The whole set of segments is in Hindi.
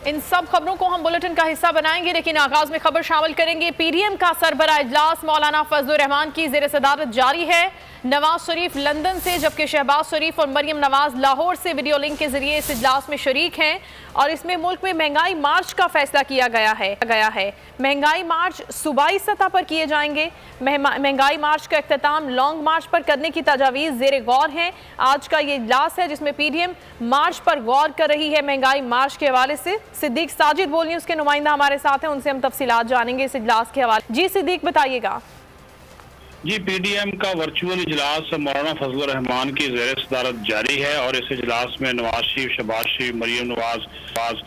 इन सब खबरों को हम बुलेटिन का हिस्सा बनाएंगे, लेकिन आगाज में खबर शामिल करेंगे। पीडीएम का सरबराह इजलास मौलाना फजलुर रहमान की ज़ेर सदारत जारी है। नवाज शरीफ लंदन से, जबकि शहबाज शरीफ और मरियम नवाज लाहौर से वीडियो लिंक के जरिए इस इजलास में शरीक हैं और इसमें मुल्क में महंगाई मार्च का फैसला किया गया है। महंगाई मार्च सूबाई सतह पर किए जाएंगे। महंगाई मार्च का इख्तिताम लॉन्ग मार्च पर करने की तजावीज़ ज़ेर गौर है। आज का ये इजलास है जिसमें पीडीएम मार्च पर गौर कर रही है। महंगाई मार्च के हवाले से सिद्दीक साजिद बोल न्यूज़ के नुमाइंदा हमारे साथ हैं, उनसे हम तफसीलात जानेंगे इस इजलास के हवाले। जी सिद्दीक, बताइएगा। जी, पीडीएम का वर्चुअल इजलास मौलाना फजलुर रहमान की ज़ेर सदारत जारी है और इस इजलास में नवाज शरीफ, शहबाज शरीफ, मरियम नवाज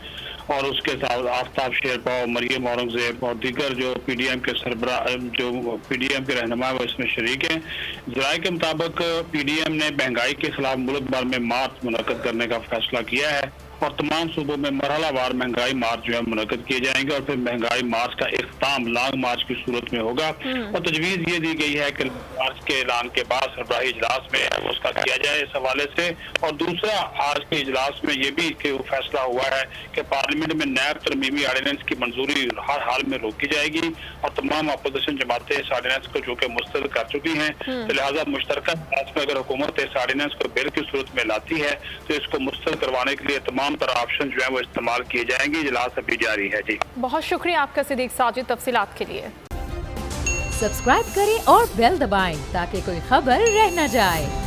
और उसके साथ आफ्ताब शेरपा, मरियम औरंगजेब और दीगर जो पीडीएम के सरबराह जो पीडीएम के रहनुमा वो इसमें शरीक हैं। ज़राए के मुताबिक पीडीएम ने महंगाई के खिलाफ मुल्क भर में मार्च मुनक्कद करने का फैसला किया है और तमाम सूबों में मरहलावार महंगाई मार्च जो है मुनक्कद किए जाएंगे और फिर महंगाई मार्च का इख्तिताम लॉन्ग मार्च की सूरत में होगा। और तजवीज़ ये दी गई है कि मार्च के ऐलान के बाद सरबराही इजलास में उसका किया जाए इस हवाले से। और दूसरा, आज के इजलास में ये भी फैसला हुआ है कि पार्लियामेंट में नैब तरमीमी आर्डिनेंस की मंजूरी हर हाल में रोकी जाएगी और तमाम अपोजिशन जमातें इस आर्डिनेंस को जो कि मुस्तरद कर चुकी हैं, तो लिहाजा मुश्तरका इजलास में अगर हुकूमत इस आर्डिनेंस को बिल की सूरत में लाती है तो इसको मुस्तरद करवाने के लिए तमाम तरह ऑप्शन जो है वो इस्तेमाल किए जाएंगे। इजलास अभी जारी है। जी, बहुत शुक्रिया आपका सिद्दीक साजिद तफसीलात के लिए। सब्सक्राइब करें और बेल दबाएं ताकि कोई खबर रह न जाए।